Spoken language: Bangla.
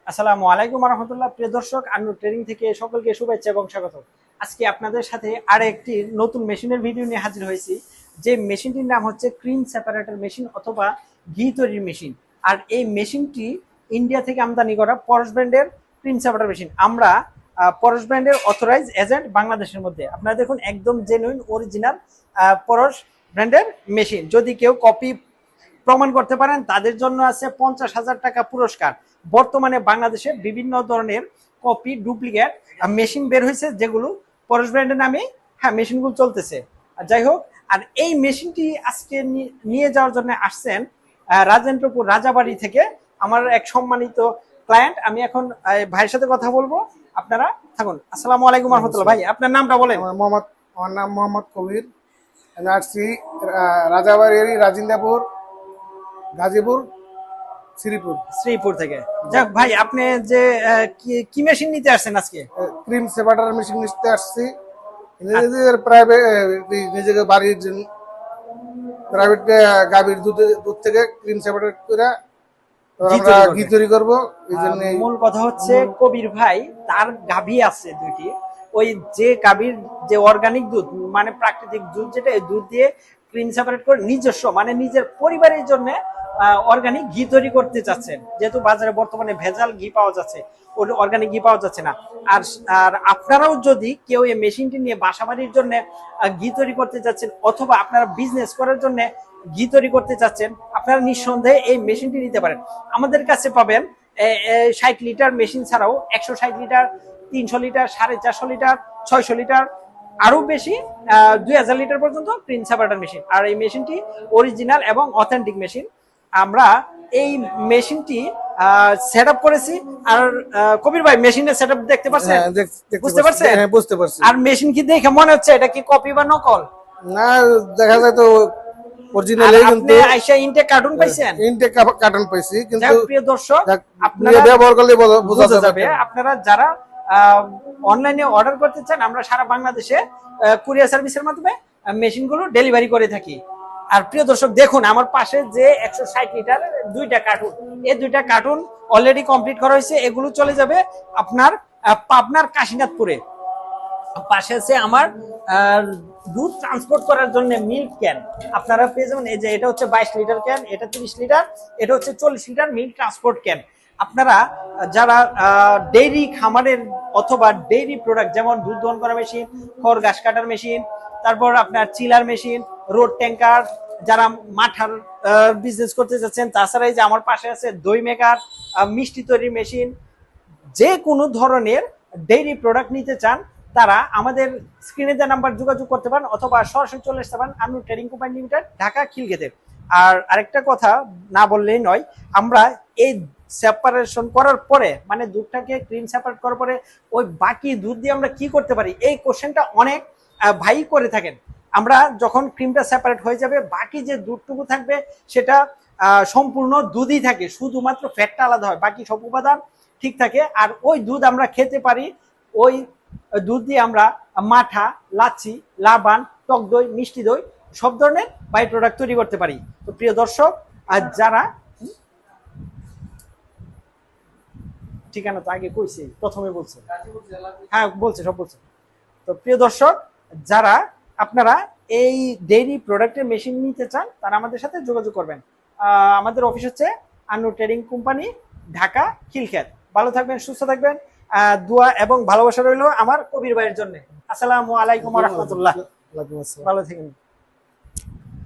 আসসালামু আলাইকুম ওয়া রাহমাতুল্লাহ। প্রিয় দর্শক, আন্নু ট্রেডিং থেকে সকলকে শুভেচ্ছা এবং স্বাগত। আজকে আপনাদের সাথে আরেকটি নতুন মেশিনের ভিডিও নিয়ে হাজির হয়েছি। যে মেশিনটির নাম হচ্ছে ক্রিম সেপারেটর মেশিন অথবা ঘি তৈরির মেশিন। আর এই মেশিনটি ইন্ডিয়া থেকে আমদানি করা পরশ ব্র্যান্ডের ক্রিম সেপারেটর মেশিন। আমরা পরশ ব্র্যান্ডের অথরাইজ এজেন্ট বাংলাদেশের মধ্যে। আপনারা দেখুন, একদম জেনুইন অরিজিনাল পরশ ব্র্যান্ডের মেশিন। যদি কেউ কপি প্রমাণ করতে পারেন তাদের জন্য আছে 50,000 টাকা পুরস্কার। বর্তমানে বাংলাদেশে বিভিন্ন ধরনের কপি ডুপ্লিকেট মেশিন বের হয়েছে, যেগুলো পরশ ব্র্যান্ডের নামে মেশিনগুলো চলতেছে। যাই হোক, আর এই মেশিনটি আজকে নিয়ে যাওয়ার জন্য আসছেন রাজেন্দ্রপুর রাজাবাড়ি থেকে আমার এক সম্মানিত ক্লায়েন্ট। আমি এখন ভাইয়ের সাথে কথা বলবো, আপনারা থাকুন। আসসালামু আলাইকুম ওয়া রাহমাতুল্লাহ। ভাই, আপনার নামটা বলেন। আমার নাম মোহাম্মদ কবির। আমি আসছি রাজাবাড়ি, রাজিন্দাপুর, গাজীপুর, শ্রীপুর থেকে। যাক ভাই, আপনি যে কি মেশিন নিতে আসছেন আজকে? ক্রিম সেপারেটর মেশিন নিতে আসছি। নিজেদের প্রাইভেট, নিজেকে বাড়ির জন্য প্রাইভেট গাভীর দুধ থেকে ক্রিম সেপারেটর করে আমরা ঘি তৈরি করবো। এই জন্য মূল কথা হচ্ছে, কবির ভাই তার গাভী আছে দুইটি। ওই যে গাভীর যে অর্গানিক দুধ, মানে প্রাকৃতিক দুধ, যেটা এই দুধ দিয়ে ক্রিম সেপারেট করে নিজস্ব, মানে নিজের পরিবারের জন্য অর্গানিক ঘি তৈরি করতে চাচ্ছেন। যেহেতু বাজারে বর্তমানে ভেজাল ঘি পাওয়া যাচ্ছে, ওই অর্গানিক ঘি পাওয়া যাচ্ছে না। আর আর আপনারাও যদি কেউ এই মেশিনটি নিয়ে বাসাবাড়ির জন্য ঘি তৈরি করতে চাচ্ছেন, অথবা আপনারা বিজনেস করার জন্য ঘি তৈরি করতে চাচ্ছেন, আপনারা নিঃসন্দেহে এই মেশিনটি নিতে পারেন। আমাদের কাছে পাবেন 60 লিটার মেশিন ছাড়াও 160 লিটার, 300 লিটার, 450 লিটার, 600 লিটার, আরো বেশি 2000 লিটার পর্যন্ত ক্রিম সেপারেটর মেশিন। আর এই মেশিনটি অরিজিনাল এবং অথেন্টিক মেশিন। আমরা এই মেশিনটি সেট আপ করেছি। আর কবির ভাই, মেশিনের সেট আপ দেখতে পাচ্ছেন? বুঝতে পারছেন? হ্যাঁ, বুঝতে পারছি। আর মেশিন কি দেখে মনে হচ্ছে এটা কি কপি বা নকল? না, দেখা যায় তো অরিজিনালই। কিন্তু আপনি আইসা ইনটেক কার্টুন পাইছেন? ইনটেক কার্টন পাইছি, কিন্তু প্রিয় দর্শক, আপনারা ব্যবহার করলে বোঝা যাবে। আপনারা যারা অনলাইনে অর্ডার করতে চান, আমরা সারা বাংলাদেশে কুরিয়ার সার্ভিসের মাধ্যমে মেশিনগুলো ডেলিভারি করে থাকি। আর প্রিয় দর্শক, দেখুন আমার পাশে যে 160 লিটার দুইটা কার্টুন, এই দুইটা কার্টুন অলরেডি কমপ্লিট করা হয়েছে। এগুলো চলে যাবে আপনার পাবনার কাশীনাথপুরে। পাশে আছে আমার দুধ ট্রান্সপোর্ট করার জন্য মিল্ক ক্যান, আপনারা পেয়ে যাবেন। এই যে এটা হচ্ছে 22 লিটার ক্যান, এটা 30 লিটার, এটা হচ্ছে 40 লিটার মিল্ক ট্রান্সপোর্ট ক্যান। আপনারা যারা ডেইরি খামারের অথবা ডেইরি প্রোডাক্ট, যেমন দুধ দহন করা মেশিন, খড় ঘাস কাটার মেশিন, তারপর আপনার চিলার মেশিন, রোড ট্যাঙ্কার, যারা মাঠার বিজনেস করতে যাচ্ছেন, তাছাড়া এই যে আমার পাশে আছে দই মেকার, মিষ্টি তৈরির মেশিন, যে কোনো ধরনের ডেইরি প্রোডাক্ট নিতে চান, তারা আমাদের স্ক্রিনে দেওয়া নাম্বার যোগাযোগ করতে পারেন, অথবা সরাসরি চলে আসতে পারেন Annu trading company limited, Dhaka খিলগেতে। আর আরেকটা কথা না বললেই নয়, আমরা এই সেপারেশন করার পরে, মানে দুধটাকে ক্রিম সেপারেট করার পরে ওই বাকি দুধ দিয়ে আমরা কি করতে পারি, এই কোশ্চেনটা অনেক ভাই করে থাকেন। আমরা যখন ক্রিমটা সেপারেট হয়ে যাবে, বাকি যে দুধটুকু থাকবে সেটা সম্পূর্ণ দুধই থাকে, শুধুমাত্র ফ্যাটটা আলাদা হয়, বাকি সব উপাদান ঠিক থাকে। আর ওই দুধ আমরা খেতে পারি। ওই দুধ দিয়ে আমরা মাঠা, লাচ্ছি, লাবান, টক দই, মিষ্টি দই, সব ধরনের বাই প্রোডাক্ট তৈরি করতে পারি। তো প্রিয় দর্শক, আর যারা ঠিকানা তো আগে কইছে, প্রথমে বলছে, হ্যাঁ বলছে, সব বলছে। তো প্রিয় দর্শক, যারা আপনারা এই ডেইরি প্রোডাক্টের মেশিন নিতে চান, তারা আমাদের সাথে যোগাযোগ করবেন। আমাদের অফিস হচ্ছে আন্নু ট্রেডিং কোম্পানি, ঢাকা খিলখ্যাত। ভালো থাকবেন, সুস্থ থাকবেন। দোয়া এবং ভালোবাসা রইল আমার কবির ভাইয়ের জন্য। আসসালামু আলাইকুম ওয়া রাহমাতুল্লাহ। ভালো থাকবেন।